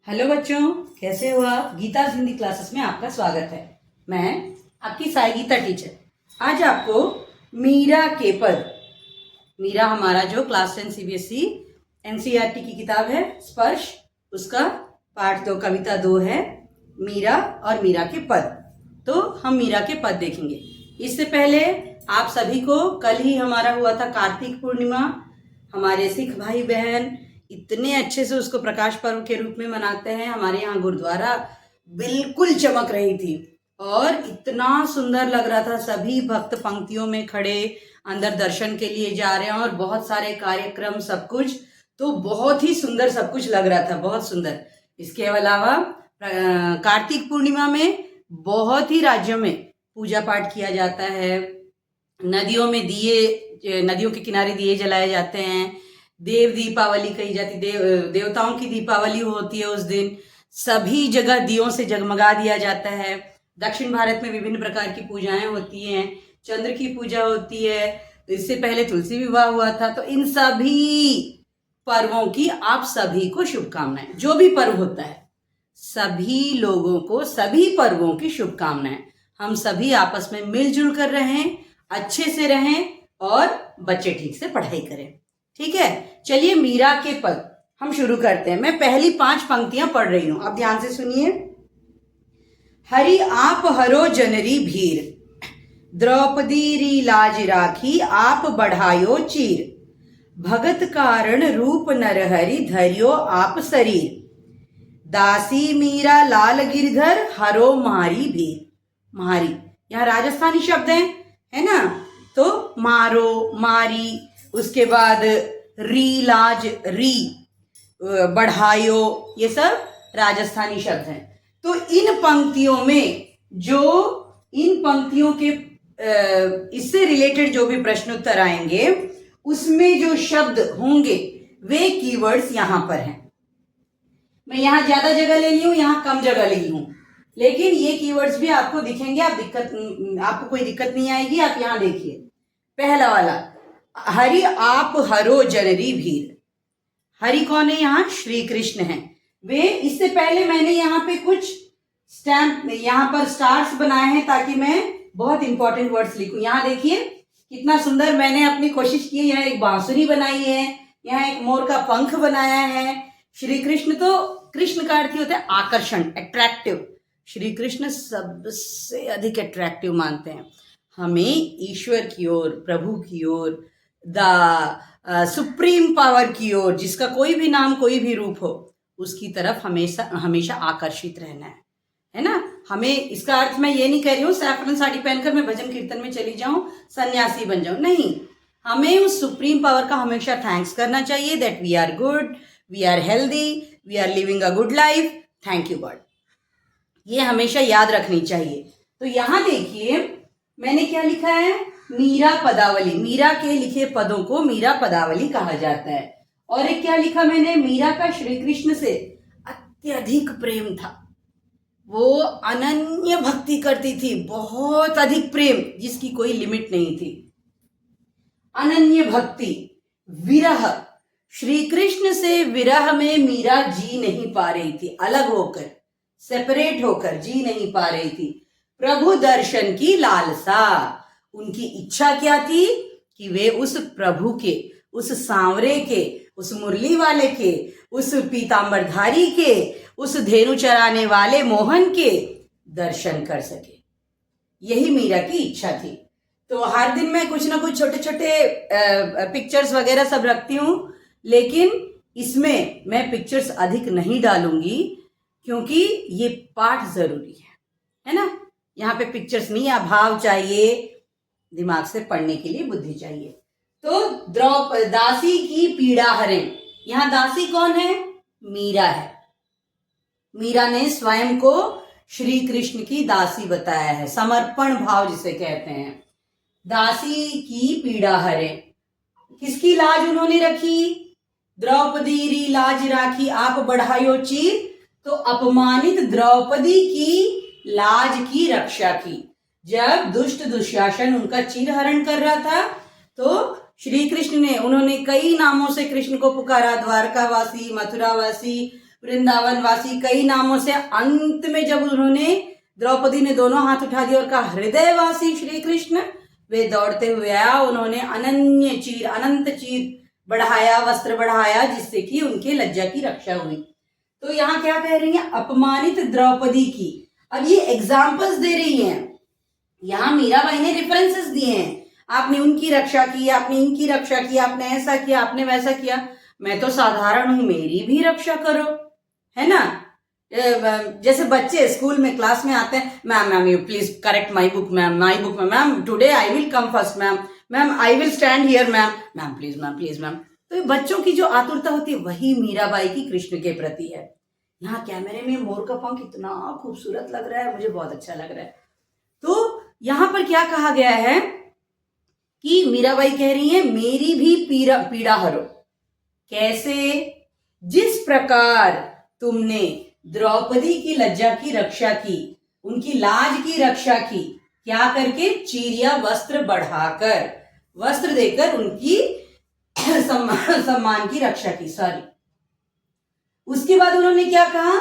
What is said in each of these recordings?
Hello बच्चों, कैसे हो आप। गीता हिंदी क्लासेस में आपका स्वागत है। मैं आपकी साई गीता टीचर। आज आपको मीरा के पद, मीरा हमारा जो क्लास 10 सीबीएसई एनसीईआरटी की किताब है स्पर्श, उसका पाठ 2 कविता 2 है मीरा और मीरा के पद। तो हम मीरा के पद देखेंगे। इससे पहले आप सभी को कल ही हमारा हुआ था कार्तिक पूर्णिमा। हमारे सिख भाई बहन इतने अच्छे से उसको प्रकाश पर्व के रूप में मनाते हैं। हमारे यहाँ गुरुद्वारा बिल्कुल चमक रही थी और इतना सुंदर लग रहा था। सभी भक्त पंक्तियों में खड़े अंदर दर्शन के लिए जा रहे हैं और बहुत सारे कार्यक्रम, सब कुछ तो बहुत ही सुंदर सब कुछ लग रहा था, बहुत सुंदर। इसके अलावा कार्तिक पूर्णिमा में बहुत ही राज्यों में पूजा पाठ किया जाता है। नदियों में दिए, नदियों के किनारे दिए जलाए जाते हैं। देव दीपावली कही जाती, देवताओं की दीपावली होती है उस दिन। सभी जगह दियों से जगमगा दिया जाता है। दक्षिण भारत में विभिन्न प्रकार की पूजाएं होती हैं। चंद्र की पूजा होती है। इससे पहले तुलसी विवाह हुआ था। तो इन सभी पर्वों की आप सभी को शुभकामनाएं। जो भी पर्व होता है सभी लोगों को सभी पर्वों की शुभकामनाएं। हम सभी आपस में मिलजुल कर रहें, अच्छे से रहें और बच्चे ठीक से पढ़ाई करें। ठीक है, चलिए मीरा के पद हम शुरू करते हैं। मैं पहली 5 पंक्तियां पढ़ रही हूं, आप ध्यान से सुनिए। हरि आप हरो जनरी भीर, द्रौपदी री लाज राखी आप बढ़ायो चीर। भगत कारण रूप नरहरि धरियो आप शरीर। दासी मीरा लाल गिरधर हरो मारी भीर। मारी यहाँ राजस्थानी शब्द है ना। तो मारो, मारी, उसके बाद री लाज, री, बढ़ायो, ये सब राजस्थानी शब्द हैं। तो इन पंक्तियों के इससे रिलेटेड जो भी प्रश्न उत्तर आएंगे उसमें जो शब्द होंगे वे कीवर्ड्स यहां पर हैं। मैं यहां ज्यादा जगह ले ली हूं, यहां कम जगह ली हूं, लेकिन ये कीवर्ड्स भी आपको दिखेंगे। आपको कोई दिक्कत नहीं आएगी। आप यहां देखिए, पहला वाला हरि आप हरो जनरी भीर। हरि कौन है यहाँ? श्री कृष्ण है वे। इससे पहले मैंने यहाँ पे कुछ स्टैम्प, यहाँ पर स्टार्स बनाए हैं ताकि मैं बहुत इंपॉर्टेंट वर्ड्स लिखूं। यहाँ देखिए कितना सुंदर मैंने अपनी कोशिश की है। यहाँ एक बांसुरी बनाई है, यहाँ एक मोर का पंख बनाया है। श्री कृष्ण, तो कृष्ण का अर्थ होता है आकर्षण, अट्रैक्टिव। श्री कृष्ण सबसे अधिक अट्रैक्टिव मानते हैं हमें, ईश्वर की ओर, प्रभु की ओर, सुप्रीम पावर की ओर, जिसका कोई भी नाम, कोई भी रूप हो, उसकी तरफ हमेशा हमेशा आकर्षित रहना है ना। हमें इसका अर्थ मैं ये नहीं कह रही हूँ सैफरन साड़ी पहनकर मैं भजन कीर्तन में चली जाऊं, सन्यासी बन जाऊं, नहीं। हमें उस सुप्रीम पावर का हमेशा थैंक्स करना चाहिए that we are good, we are healthy, we are living a good life, thank you God. ये हमेशा याद रखनी चाहिए। तो यहां देखिए मैंने क्या लिखा है, मीरा पदावली। मीरा के लिखे पदों को मीरा पदावली कहा जाता है। और एक क्या लिखा मैंने, मीरा का श्री कृष्ण से अत्यधिक प्रेम था। वो अनन्य भक्ति करती थी, बहुत अधिक प्रेम, जिसकी कोई लिमिट नहीं थी। अनन्य भक्ति, विरह, श्री कृष्ण से विरह में मीरा जी नहीं पा रही थी, अलग होकर, सेपरेट होकर जी नहीं पा रही थी। प्रभु दर्शन की लालसा, उनकी इच्छा क्या थी कि वे उस प्रभु के, उस सांवरे के, उस मुरली वाले के, उस पीतांबरधारी के, उस धेनु चराने वाले मोहन के दर्शन कर सके। यही मीरा की इच्छा थी। तो हर दिन मैं कुछ ना कुछ छोटे छोटे पिक्चर्स वगैरह सब रखती हूँ, लेकिन इसमें मैं पिक्चर्स अधिक नहीं डालूंगी क्योंकि ये पाठ जरूरी है ना। यहाँ पे पिक्चर्स नहीं, भाव चाहिए, दिमाग से पढ़ने के लिए बुद्धि चाहिए। तो दासी की पीड़ा हरें, यहाँ दासी कौन है? मीरा है। मीरा ने स्वयं को श्री कृष्ण की दासी बताया है, समर्पण भाव जिसे कहते हैं। दासी की पीड़ा हरें, किसकी लाज उन्होंने रखी? द्रौपदी री लाज राखी आप बढ़ायो चीर। तो अपमानित द्रौपदी की लाज की रक्षा की। जब दुष्ट दुशासन उनका चीरहरण कर रहा था तो श्री कृष्ण ने, उन्होंने कई नामों से कृष्ण को पुकारा, द्वारकावासी, मथुरावासी, वृंदावन वासी, कई नामों से। अंत में जब उन्होंने, द्रौपदी ने दोनों हाथ उठा दिया और कहा हृदयवासी श्री कृष्ण, वे दौड़ते हुए आया। उन्होंने अनन्य चीर, अनंत चीर बढ़ाया, वस्त्र बढ़ाया, जिससे कि उनके लज्जा की रक्षा हुई। तो यहाँ क्या कह रही हैं? अपमानित द्रौपदी की। अब ये एग्जाम्पल्स दे रही हैं। यहाँ मीराबाई ने रेफरेंसेस दिए हैं, आपने उनकी रक्षा की, आपने इनकी रक्षा की, आपने ऐसा किया, आपने वैसा किया। मैं तो साधारण हूं, मेरी भी रक्षा करो, है ना। जैसे बच्चे स्कूल में क्लास में आते हैं, ma'am you please correct my book, ma'am ma'am today I will come first, ma'am I will stand here, ma'am please ma'am. तो ये बच्चों की जो आतुरता होती है, वही मीराबाई की कृष्ण के प्रति है। यहाँ कैमरे में मोर का पंख इतना खूबसूरत लग रहा है, मुझे बहुत अच्छा लग रहा है। तो यहां पर क्या कहा गया है कि मीराबाई कह रही है मेरी भी पीड़ा हरो। कैसे? जिस प्रकार तुमने द्रौपदी की लज्जा की रक्षा की, उनकी लाज की रक्षा की, क्या करके? चीरिया वस्त्र बढ़ाकर, वस्त्र देकर उनकी सम्मान की रक्षा की। सॉरी, उसके बाद उन्होंने क्या कहा?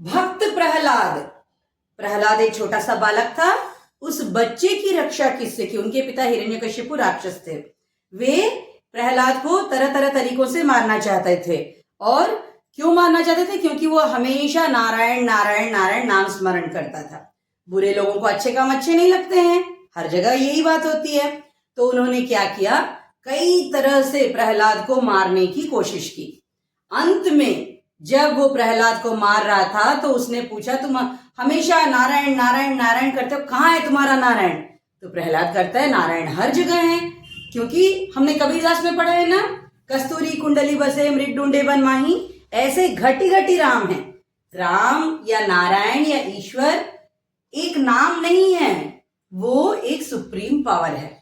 भक्त प्रहलाद, प्रहलाद एक छोटा सा बालक था, उस बच्चे की रक्षा किससे की? उनके पिता हिरण्यकशिपु राक्षस थे, वे प्रहलाद को तरह तरह तरीकों से मारना चाहते थे। और क्यों मारना चाहते थे? क्योंकि वो हमेशा नारायण नारायण नारायण नाम स्मरण करता था। बुरे लोगों को अच्छे काम अच्छे नहीं लगते हैं, हर जगह यही बात होती है। तो उन्होंने क्या किया? कई तरह से प्रहलाद को मारने की कोशिश की। अंत में जब वो प्रहलाद को मार रहा था तो उसने पूछा, तुम हमेशा नारायण नारायण नारायण करते हो, कहाँ है तुम्हारा नारायण? तो प्रहलाद करता है, नारायण हर जगह है, क्योंकि हमने कबीरदास में पढ़ा है ना, कस्तूरी कुंडली बसे मृग ढूंढे बन माही। ऐसे घटी घटी राम है। राम या नारायण या ईश्वर एक नाम नहीं है, वो एक सुप्रीम पावर है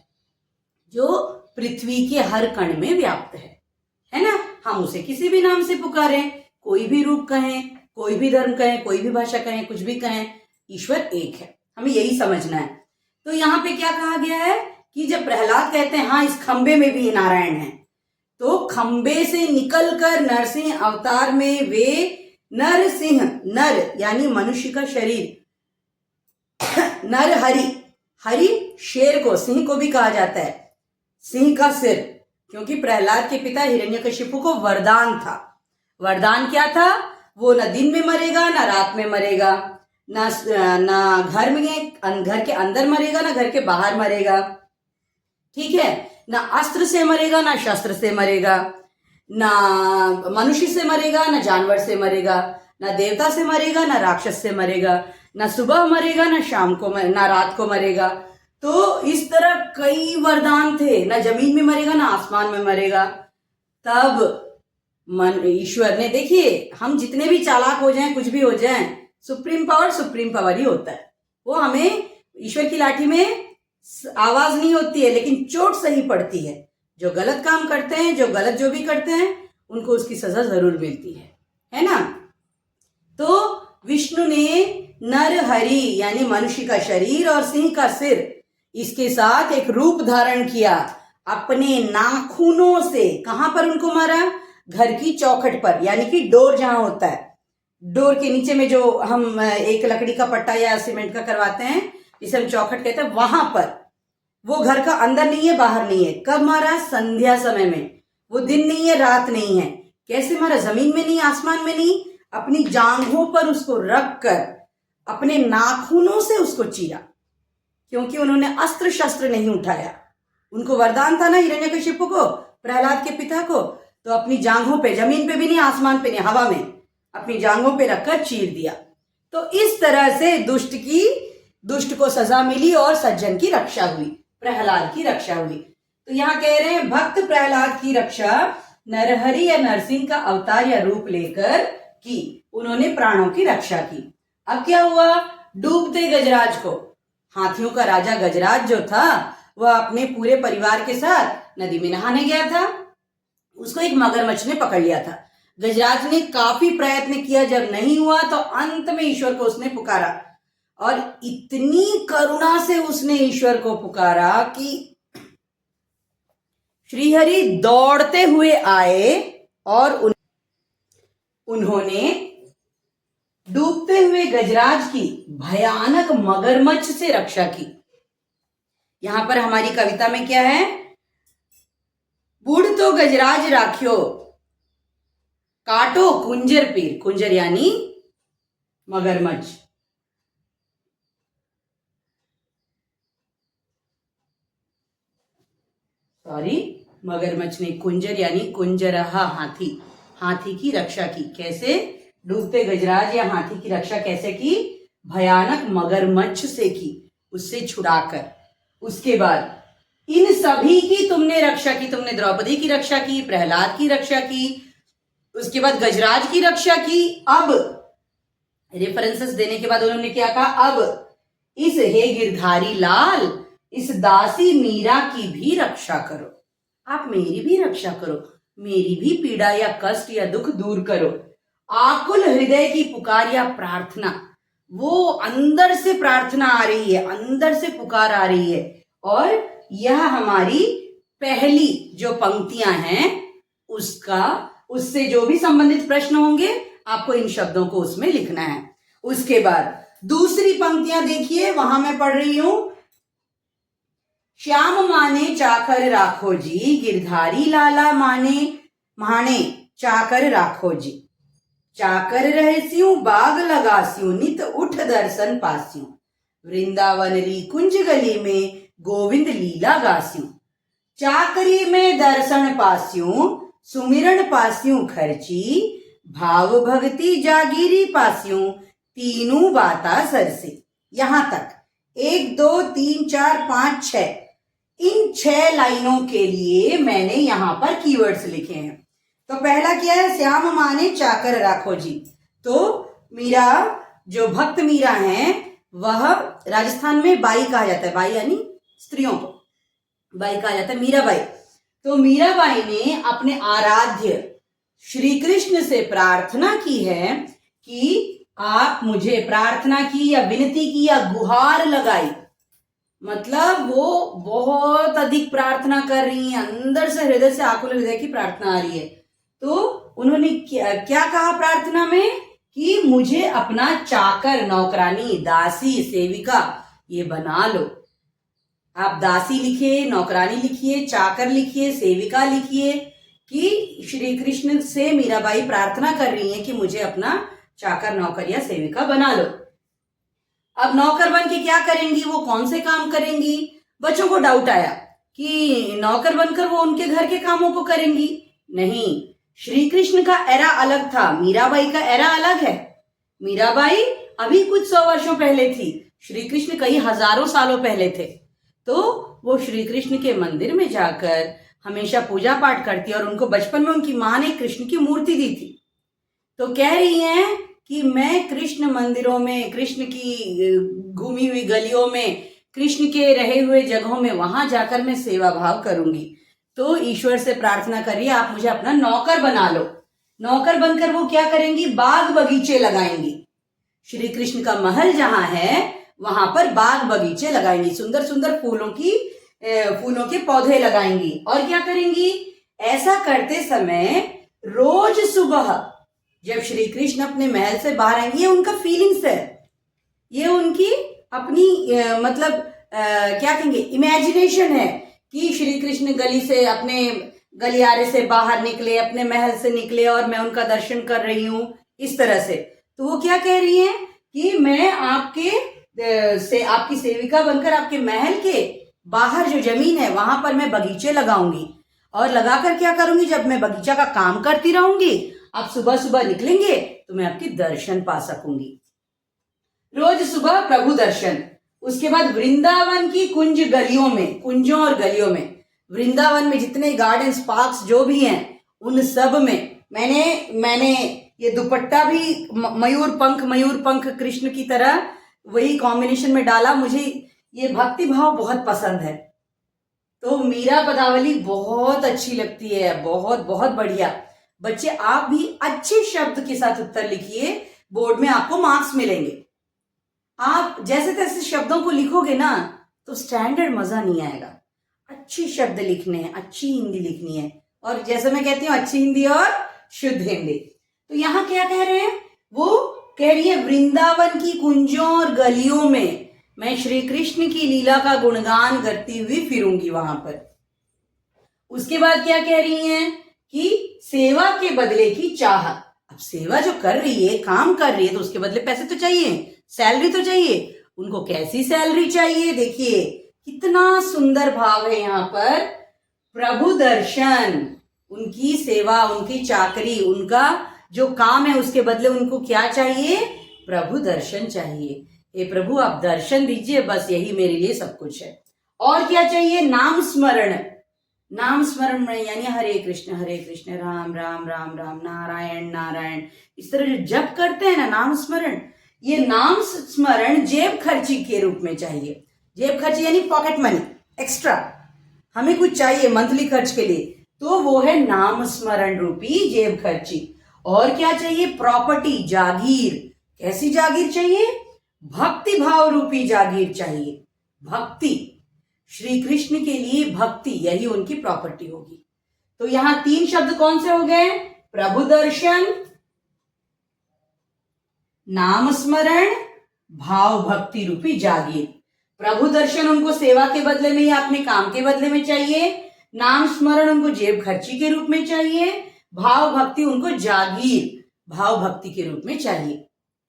जो पृथ्वी के हर कण में व्याप्त है ना। हम उसे किसी भी नाम से पुकारें, कोई भी रूप कहें, कोई भी धर्म कहें, कोई भी भाषा कहें, कुछ भी कहें, ईश्वर एक है, हमें यही समझना है। तो यहाँ पे क्या कहा गया है कि जब प्रहलाद कहते हैं हाँ इस खंबे में भी नारायण है, तो खंबे से निकलकर नरसिंह अवतार में वे नरसिंह, नर यानी मनुष्य का शरीर, नर हरि, हरि शेर को, सिंह को भी कहा जाता है, सिंह का सिर, क्योंकि प्रहलाद के पिता हिरण्यकशिपु को वरदान था। वरदान क्या था? वो न दिन में मरेगा, न रात में मरेगा, ना घर में, घर के अंदर मरेगा, ना घर के बाहर मरेगा, ठीक है, ना अस्त्र से मरेगा, ना शस्त्र से मरेगा, ना मनुष्य से मरेगा, ना जानवर से मरेगा, ना देवता से मरेगा, ना राक्षस से मरेगा, ना सुबह मरेगा, ना शाम को, ना रात को मरेगा। तो इस तरह कई वरदान थे, ना जमीन में मरेगा, ना आसमान में मरेगा। तब ईश्वर ने, देखिए हम जितने भी चालाक हो जाएं, कुछ भी हो जाएं, सुप्रीम पावर ही होता है। वो हमें, ईश्वर की लाठी में आवाज नहीं होती है, लेकिन चोट सही पड़ती है। जो गलत काम करते हैं, जो गलत जो भी करते हैं, उनको उसकी सजा जरूर मिलती है ना। तो विष्णु ने नर हरि यानी मनुष्य का शरीर और सिंह का सिर, इसके साथ एक रूप धारण किया, अपने नाखूनों से। कहां पर उनको मारा? घर की चौखट पर, यानी कि डोर जहां होता है, डोर के नीचे में जो हम एक लकड़ी का पट्टा या सीमेंट का करवाते हैं, जिसे हम चौखट कहते हैं, वहां पर। वो घर का अंदर नहीं है, बाहर नहीं है। कब मारा? संध्या समय में। वो दिन नहीं है, रात नहीं है। कैसे मारा? जमीन में नहीं, आसमान में नहीं, अपनी जांघों पर उसको रख कर अपने नाखूनों से उसको चीरा, क्योंकि उन्होंने अस्त्र शस्त्र नहीं उठाया। उनको वरदान था ना हिरण्यकशिपु को, प्रहलाद के पिता को, तो अपनी जांघों पे, जमीन पे भी नहीं, आसमान पे नहीं, हवा में अपनी जांघों पे रखकर चीर दिया। तो इस तरह से दुष्ट को सजा मिली और सज्जन की रक्षा हुई, प्रहलाद की रक्षा हुई। तो यहाँ कह रहे हैं भक्त प्रहलाद की रक्षा नरहरि या नरसिंह का अवतार या रूप लेकर की, उन्होंने प्राणों की रक्षा की। अब क्या हुआ? डूबते गजराज को, हाथियों का राजा गजराज जो था, वह अपने पूरे परिवार के साथ नदी में नहाने गया था। उसको एक मगरमच्छ ने पकड़ लिया था। गजराज ने काफी प्रयत्न किया, जब नहीं हुआ तो अंत में ईश्वर को उसने पुकारा, और इतनी करुणा से उसने ईश्वर को पुकारा कि श्रीहरि दौड़ते हुए आए और उन्होंने डूबते हुए गजराज की भयानक मगरमच्छ से रक्षा की। यहां पर हमारी कविता में क्या है? बूढ़ तो गजराज राख्यो, काटो कुंजर पीर। कुंजर यानी मगरमच्छ। सॉरी, मगरमच्छ नहीं, कुंजर यानी कुंजरहा, हाथी। हाथी की रक्षा की। कैसे? डूबते गजराज या हाथी की रक्षा कैसे की? भयानक मगरमच्छ से की, उससे छुड़ाकर। उसके बाद इन सभी की तुमने रक्षा की। तुमने द्रौपदी की रक्षा की, प्रहलाद की रक्षा की, उसके बाद गजराज की रक्षा की। अब रेफरेंसेस देने के बाद उन्होंने क्या कहा? अब इस हे गिरधारी लाल, इस दासी मीरा की भी रक्षा करो। आप मेरी भी रक्षा करो, मेरी भी पीड़ा या कष्ट या दुख दूर करो। आकुल हृदय की पुकार या प्रार्थना, वो अंदर से प्रार्थना आ रही है, अंदर से पुकार आ रही है। और यह हमारी पहली जो पंक्तियां हैं उससे जो भी संबंधित प्रश्न होंगे आपको इन शब्दों को उसमें लिखना है। उसके बाद दूसरी पंक्तियां देखिए, वहां मैं पढ़ रही हूं। श्याम माने चाकर राखो जी, गिरधारी लाला माने चाकर राखो जी। चाकर रहस्यूं बाग लगास्यूं, नित उठ दर्शन पास्यूं। वृंदावन री कुंज गली में गोविंद लीला गास्यूं। चाकरी में दर्शन पास्यूं, सुमिरन पास्यूं खर्ची। भाव भक्ति जागीरी पास्यूं, तीनों बाता सरसे। यहां तक 1 2 3 4 5 6, इन 6 लाइनों के लिए मैंने यहां पर कीवर्ड्स लिखे हैं। तो पहला क्या है? श्याम माने चाकर राखो जी। तो मीरा, जो भक्त मीरा हैं, वह राजस्थान में बाई कहा जाता है। बाई यानी स्त्रियों को बाई कहा जाता है, मीराबाई। तो मीराबाई ने अपने आराध्य श्री कृष्ण से प्रार्थना की है कि आप मुझे, प्रार्थना की या विनती की या गुहार लगाई, मतलब वो बहुत अधिक प्रार्थना कर रही हैं, अंदर से हृदय से आकुल हृदय की प्रार्थना आ रही है। तो उन्होंने क्या कहा प्रार्थना में? कि मुझे अपना चाकर, नौकरानी, दासी, सेविका ये बना लो। आप दासी लिखिए, नौकरानी लिखिए, चाकर लिखिए, सेविका लिखिए, कि श्री कृष्ण से मीराबाई प्रार्थना कर रही हैं कि मुझे अपना चाकर, नौकर या सेविका बना लो। अब नौकर बन के क्या करेंगी? वो कौन से काम करेंगी? बच्चों को डाउट आया कि नौकर बनकर वो उनके घर के कामों को करेंगी। नहीं, श्री कृष्ण का एरा अलग था, मीराबाई का एरा अलग है। मीराबाई अभी कुछ 100 वर्षों पहले थी, श्री कृष्ण कई हजारों सालों पहले थे। तो वो श्री कृष्ण के मंदिर में जाकर हमेशा पूजा पाठ करती, और उनको बचपन में उनकी माँ ने कृष्ण की मूर्ति दी थी। तो कह रही हैं कि मैं कृष्ण मंदिरों में, कृष्ण की घूमी हुई गलियों में, कृष्ण के रहे हुए जगहों में, वहां जाकर मैं सेवा भाव करूंगी। तो ईश्वर से प्रार्थना करिए, आप मुझे अपना नौकर बना लो। नौकर बनकर वो क्या करेंगी? बाग बगीचे लगाएंगी। श्री कृष्ण का महल जहां है वहां पर बाग बगीचे लगाएंगी, सुंदर सुंदर फूलों के पौधे लगाएंगी। और क्या करेंगी? ऐसा करते समय रोज सुबह जब श्री कृष्ण अपने महल से बाहर आएंगे, ये उनका फीलिंग्स है, ये उनकी अपनी क्या कहेंगे, इमेजिनेशन है कि श्री कृष्ण गली से, अपने गलियारे से बाहर निकले, अपने महल से निकले और मैं उनका दर्शन कर रही हूं, इस तरह से। तो वो क्या कह रही हैं कि मैं आपकी सेविका बनकर आपके महल के बाहर जो जमीन है वहां पर मैं बगीचे लगाऊंगी, और लगाकर क्या करूंगी? जब मैं बगीचा का काम करती रहूंगी, आप सुबह सुबह निकलेंगे तो मैं आपकी दर्शन पा सकूंगी। रोज सुबह प्रभु दर्शन। उसके बाद वृंदावन की कुंज गलियों में, कुंजों और गलियों में, वृंदावन में जितने गार्डन्स, पार्क्स जो भी हैं, उन सब में मैंने ये दुपट्टा भी मयूर पंख कृष्ण की तरह वही कॉम्बिनेशन में डाला। मुझे ये भक्ति भाव बहुत पसंद है, तो मीरा पदावली बहुत अच्छी लगती है, बहुत बहुत बढ़िया। बच्चे आप भी अच्छे शब्द के साथ उत्तर लिखिए, बोर्ड में आपको मार्क्स मिलेंगे। आप जैसे तैसे शब्दों को लिखोगे ना तो स्टैंडर्ड मजा नहीं आएगा। अच्छे शब्द लिखने हैं, अच्छी हिंदी लिखनी है, और जैसे मैं कहती हूँ, अच्छी हिंदी और शुद्ध हिंदी। तो यहाँ क्या कह रहे हैं, वो कह रही है वृंदावन की कुंजों और गलियों में मैं श्री कृष्ण की लीला का गुणगान करती हुई फिरूंगी वहां पर। उसके बाद क्या कह रही हैं कि सेवा के बदले की चाह। अब सेवा जो कर रही है, काम कर रही है, तो उसके बदले पैसे तो चाहिए, सैलरी तो चाहिए। उनको कैसी सैलरी चाहिए, देखिए कितना सुंदर भाव है यहाँ पर। प्रभु दर्शन, उनकी सेवा, उनकी चाकरी, उनका जो काम है उसके बदले उनको क्या चाहिए, प्रभु दर्शन चाहिए। हे प्रभु आप दर्शन दीजिए, बस यही मेरे लिए सब कुछ है। और क्या चाहिए, नाम स्मरण। नाम स्मरण में यानी हरे कृष्ण राम राम राम राम नारायण नारायण, इस तरह जो जप करते हैं ना नाम स्मरण, ये नाम स्मरण जेब खर्ची के रूप में चाहिए। जेब खर्ची यानी पॉकेट मनी, एक्स्ट्रा हमें कुछ चाहिए मंथली खर्च के लिए, तो वो है नाम स्मरण रूपी जेब खर्ची। और क्या चाहिए, प्रॉपर्टी, जागीर। कैसी जागीर चाहिए, भक्ति भाव रूपी जागीर चाहिए। भक्ति, श्री कृष्ण के लिए भक्ति, यही उनकी प्रॉपर्टी होगी। तो यहां 3 शब्द कौन से हो गए, प्रभु दर्शन, नाम स्मरण, भाव भक्ति रूपी जागीर। प्रभु दर्शन उनको सेवा के बदले में या अपने काम के बदले में चाहिए, नाम स्मरण उनको जेब खर्ची के रूप में चाहिए, भाव भक्ति उनको जागीर, भाव भक्ति के रूप में चाहिए।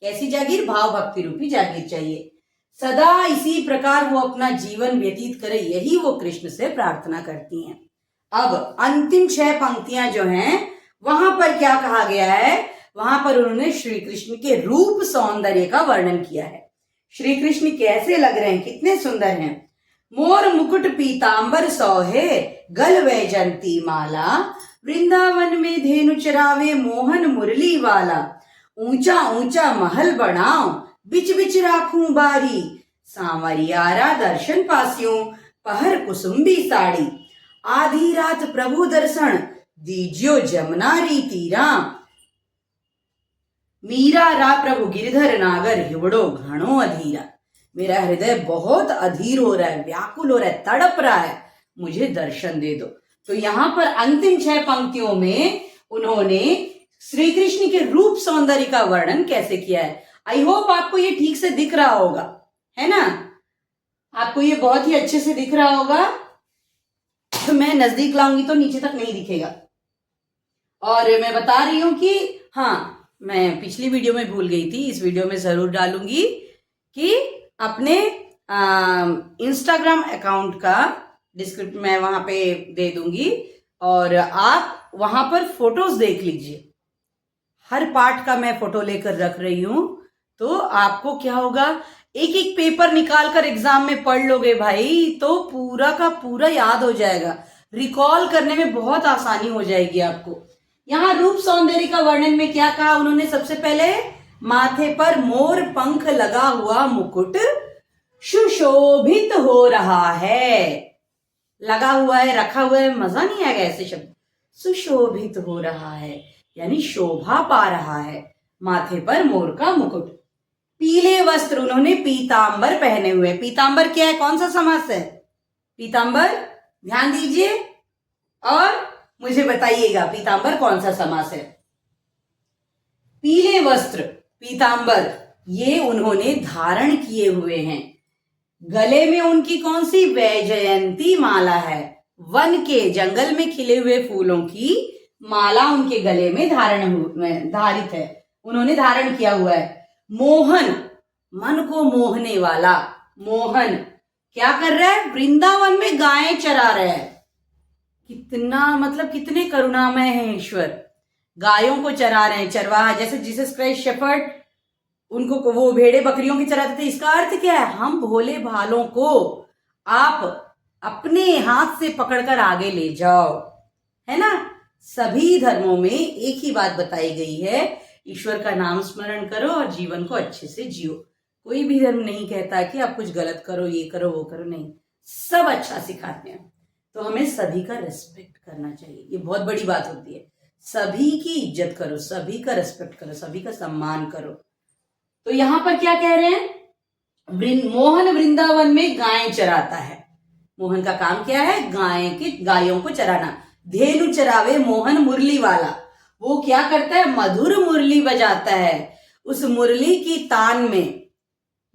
कैसी जागीर, भाव भक्ति रूपी जागीर चाहिए। सदा इसी प्रकार वो अपना जीवन व्यतीत करे, यही वो कृष्ण से प्रार्थना करती हैं। अब अंतिम 6 पंक्तियां जो हैं वहां पर क्या कहा गया है, वहां पर उन्होंने श्री कृष्ण के रूप सौंदर्य का वर्णन किया है। श्री कृष्ण कैसे लग रहे हैं, कितने सुंदर हैं। मोर मुकुट पीतांबर सोहे, गल वैजंती माला, वृंदावन में धेनु चरावे मोहन मुरली वाला, ऊंचा ऊंचा महल बनाओ बिच बिच राखूं बारी, सांवरियारा दर्शन पासियों पहर कुसुम्बी साड़ी, आधी रात प्रभु दर्शन दीजियो जमुनारी तीरा, मीरा रा प्रभु गिरधर नागर हिवड़ो घणो अधीरा। मेरा हृदय बहुत अधीर हो रहा है, व्याकुल हो रहा है, तड़प रहा है, मुझे दर्शन दे दो। तो यहाँ पर अंतिम 6 पंक्तियों में उन्होंने श्री कृष्ण के रूप सौंदर्य का वर्णन कैसे किया है। आई होप आपको ये ठीक से दिख रहा होगा, है ना, आपको ये बहुत ही अच्छे से दिख रहा होगा। तो मैं नजदीक लाऊंगी तो नीचे तक नहीं दिखेगा। और मैं बता रही हूं कि हाँ, मैं पिछली वीडियो में भूल गई थी, इस वीडियो में जरूर डालूंगी कि अपने इंस्टाग्राम अकाउंट का डिस्क्रिप्शन मैं वहां पे दे दूंगी, और आप वहां पर फोटोज देख लीजिए। हर पार्ट का मैं फोटो लेकर रख रही हूं, तो आपको क्या होगा, एक एक पेपर निकाल कर एग्जाम में पढ़ लोगे भाई तो पूरा का पूरा याद हो जाएगा, रिकॉल करने में बहुत आसानी हो जाएगी आपको। यहाँ रूप सौंदर्य का वर्णन में क्या कहा उन्होंने, सबसे पहले माथे पर मोर पंख लगा हुआ मुकुट सुशोभित हो रहा है। लगा हुआ है, रखा हुआ है, मजा नहीं आएगा ऐसे शब्द। सुशोभित हो रहा है यानी शोभा पा रहा है, माथे पर मोर का मुकुट। पीले वस्त्र उन्होंने पीतांबर पहने हुए। पीतांबर क्या है, कौन सा समास है पीतांबर, ध्यान दीजिए और मुझे बताइएगा पीतांबर कौन सा समास है। पीले वस्त्र पीतांबर ये उन्होंने धारण किए हुए हैं। गले में उनकी कौन सी वैजयंती माला है, वन के जंगल में खिले हुए फूलों की माला उनके गले में धारित है, उन्होंने धारण किया हुआ है। मोहन मन को मोहने वाला, मोहन क्या कर रहा है, वृंदावन में गायें चरा रहा है। कितना मतलब कितने करुणामय है ईश्वर, गायों को चरा रहे हैं, चरवाहा जैसे जीसस क्राइस्ट शेफर्ड उनको वो भेड़े बकरियों की चराते थे। इसका अर्थ क्या है, हम भोले भालों को आप अपने हाथ से पकड़कर आगे ले जाओ, है ना। सभी धर्मों में एक ही बात बताई गई है, ईश्वर का नाम स्मरण करो और जीवन को अच्छे से जियो। कोई भी धर्म नहीं कहता कि आप कुछ गलत करो, ये करो वो करो, नहीं, सब अच्छा सिखाते हैं। तो हमें सभी का रेस्पेक्ट करना चाहिए, ये बहुत बड़ी बात होती है। सभी की इज्जत करो, सभी का रेस्पेक्ट करो, सभी का सम्मान करो। तो यहां पर क्या कह रहे हैं, मोहन वृंदावन में गायें चराता है। मोहन का काम क्या है, गायों को चराना। धेनु चरावे मोहन मुरली वाला, वो क्या करता है, मधुर मुरली बजाता है। उस मुरली की तान में,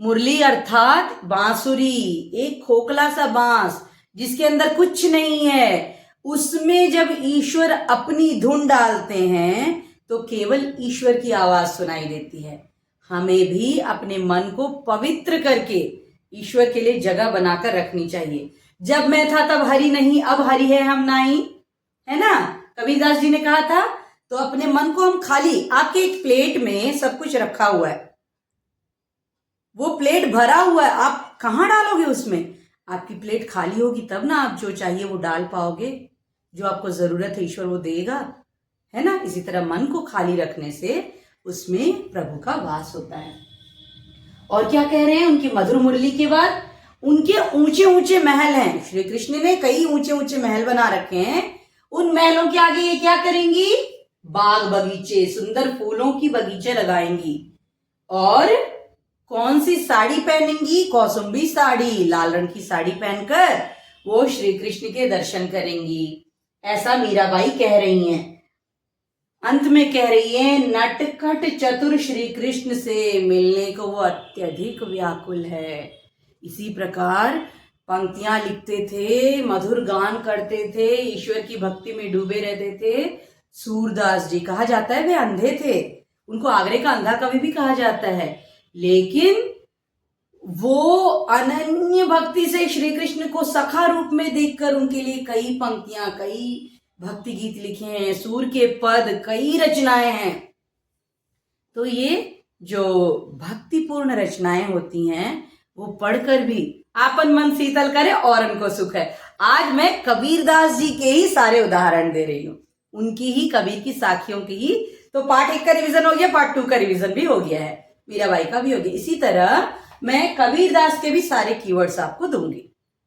मुरली अर्थात बांसुरी, एक खोखला सा बांस जिसके अंदर कुछ नहीं है, उसमें जब ईश्वर अपनी धुन डालते हैं तो केवल ईश्वर की आवाज सुनाई देती है। हमें भी अपने मन को पवित्र करके ईश्वर के लिए जगह बनाकर रखनी चाहिए। जब मैं था तब हरि नहीं, अब हरि है हम नाही, है ना, कबीरदास जी ने कहा था। तो अपने मन को हम खाली, आपके एक प्लेट में सब कुछ रखा हुआ है, वो प्लेट भरा हुआ है, आप कहाँ डालोगे उसमें? आपकी प्लेट खाली होगी तब ना आप जो चाहिए वो डाल पाओगे, जो आपको जरूरत है ईश्वर वो देगा, है ना। इसी तरह मन को खाली रखने से उसमें प्रभु का वास होता है। और क्या कह रहे हैं उनकी मधुर मुरली के बाद? उनके ऊंचे ऊंचे महल हैं। श्री कृष्ण ने कई ऊंचे ऊंचे महल बना रखे हैं। उन महलों के आगे ये क्या करेंगी? बाग बगीचे, सुंदर फूलों की बगीचे लगाएंगी। और कौन सी साड़ी पहनेंगी? कौसुंबी साड़ी, लाल रंग की साड़ी पहनकर वो श्री कृष्ण के दर्शन करेंगी। ऐसा मीराबाई कह रही हैं। अंत में कह रही है, नटखट चतुर श्री कृष्ण से मिलने को वो अत्यधिक व्याकुल है। इसी प्रकार पंक्तियां लिखते थे, मधुर गान करते थे, ईश्वर की भक्ति में डूबे रहते थे सूरदास जी। कहा जाता है वे अंधे थे, उनको आगरे का अंधा कवि भी कहा जाता है, लेकिन वो अनन्य भक्ति से श्री कृष्ण को सखा रूप में देखकर उनके लिए कई पंक्तियां, कई भक्ति गीत लिखे हैं, सूर के पद, कई रचनाएं हैं। तो ये जो भक्तिपूर्ण रचनाएं होती हैं वो पढ़कर भी आपन मन शीतल करे और उनको सुख है। आज मैं कबीरदास जी के ही सारे उदाहरण दे रही हूँ, उनकी ही, कबीर की साखियों की ही। तो पार्ट 1 का रिवीजन हो गया, पार्ट 2 का रिवीजन भी हो गया है, मीराबाई का भी हो गया। इसी तरह मैं कबीरदास के भी सारे कीवर्ड्स आपको दूंगी,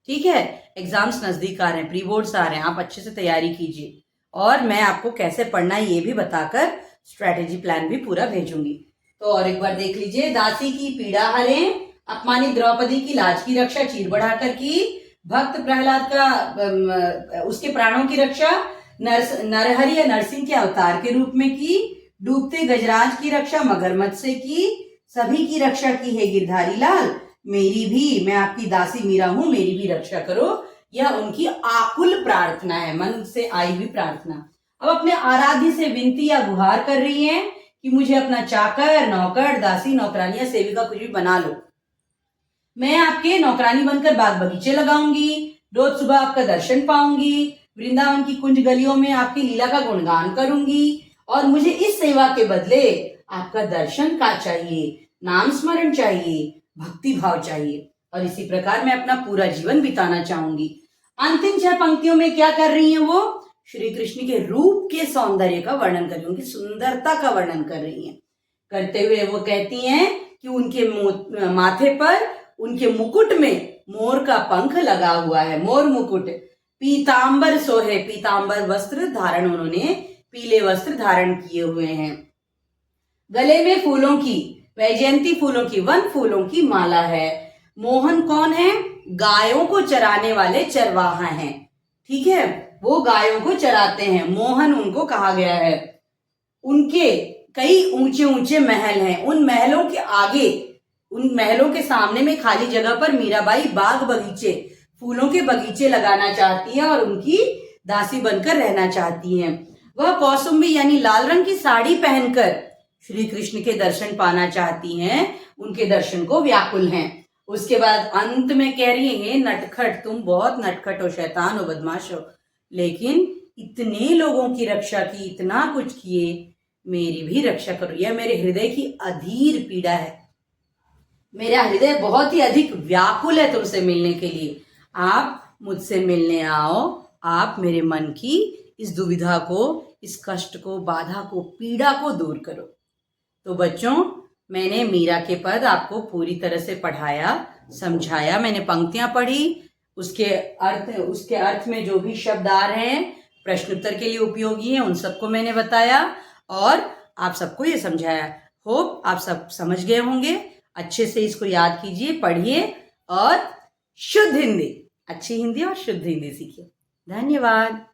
ठीक है। एग्जाम्स नजदीक आ रहे हैं, प्री बोर्ड्स आ रहे हैं, आप अच्छे से तैयारी कीजिए। और मैं आपको कैसे पढ़ना है ये भी बताकर स्ट्रेटेजी प्लान भी पूरा भेजूंगी। तो और एक बार देख लीजिए, दासी की पीड़ा हरें, अपमानित द्रौपदी की लाज की रक्षा चीर बढ़ाकर की, भक्त प्रहलाद का उसके प्राणों की रक्षा नरहरि या नरसिंह के अवतार के रूप में की, डूबते गजराज की रक्षा मगरमच्छ से की, सभी की रक्षा की है गिरधारी लाल, मेरी भी, मैं आपकी दासी मीरा हूं, मेरी भी रक्षा करो। यह उनकी आकुल प्रार्थना है, मन से आई हुई प्रार्थना। अब अपने आराध्य से विनती या गुहार कर रही हैं कि मुझे अपना चाकर, नौकर, दासी, नौकरानी या सेविका कुछ भी बना लो। मैं आपके नौकरानी बनकर बाग बगीचे लगाऊंगी, रोज सुबह आपका दर्शन पाऊंगी, वृंदावन की कुंज गलियों में आपकी लीला का गुणगान करूंगी, और मुझे इस सेवा के बदले आपका दर्शन का चाहिए, नाम स्मरण चाहिए, भक्ति भाव चाहिए, और इसी प्रकार मैं अपना पूरा जीवन बिताना चाहूंगी। अंतिम 6 पंक्तियों में क्या कर रही हैं वो? श्री कृष्ण के रूप के सौंदर्य का वर्णन कर रही हैं, उनकी सुंदरता का वर्णन कर रही हैं। करते हुए वो कहती हैं कि उनके माथे पर, उनके मुकुट में मोर का पंख लगा हुआ है, मोर मुकुट, पीतांबर सोहे, पीतांबर वस्त्र धारण, उन्होंने पीले वस्त्र धारण किए हुए हैं, गले में फूलों की, वैजयंती फूलों की, वन फूलों की माला है। मोहन कौन है? गायों को चराने वाले चरवाहा हैं, ठीक है, वो गायों को चराते हैं, मोहन उनको कहा गया है। उनके कई ऊंचे ऊंचे महल हैं, उन महलों के आगे, उन महलों के सामने में खाली जगह पर मीराबाई बाग बगीचे, फूलों के बगीचे लगाना चाहती है और उनकी दासी बनकर रहना चाहती हैं। वह कौसुंबी यानी लाल रंग की साड़ी पहनकर श्री कृष्ण के दर्शन पाना चाहती हैं, उनके दर्शन को व्याकुल हैं। उसके बाद अंत में कह रही है, नटखट, तुम बहुत नटखट हो, शैतान हो, बदमाश हो, लेकिन इतने लोगों की रक्षा की, इतना कुछ किए, मेरी भी रक्षा करो। यह मेरे हृदय की अधीर पीड़ा है, मेरा हृदय बहुत ही अधिक व्याकुल है तुमसे मिलने के लिए। आप मुझसे मिलने आओ, आप मेरे मन की इस दुविधा को, इस कष्ट को, बाधा को, पीड़ा को दूर करो। तो बच्चों, मैंने मीरा के पद आपको पूरी तरह से पढ़ाया, समझाया, मैंने पंक्तियां पढ़ी, उसके अर्थ में जो भी शब्द आ रहे हैं, प्रश्न उत्तर के लिए उपयोगी हैं, उन सबको मैंने बताया और आप सबको ये समझाया। होप आप सब समझ गए होंगे। अच्छे से इसको याद कीजिए, पढ़िए और शुद्ध हिंदी, अच्छी हिंदी और शुद्ध हिंदी सीखिए। धन्यवाद।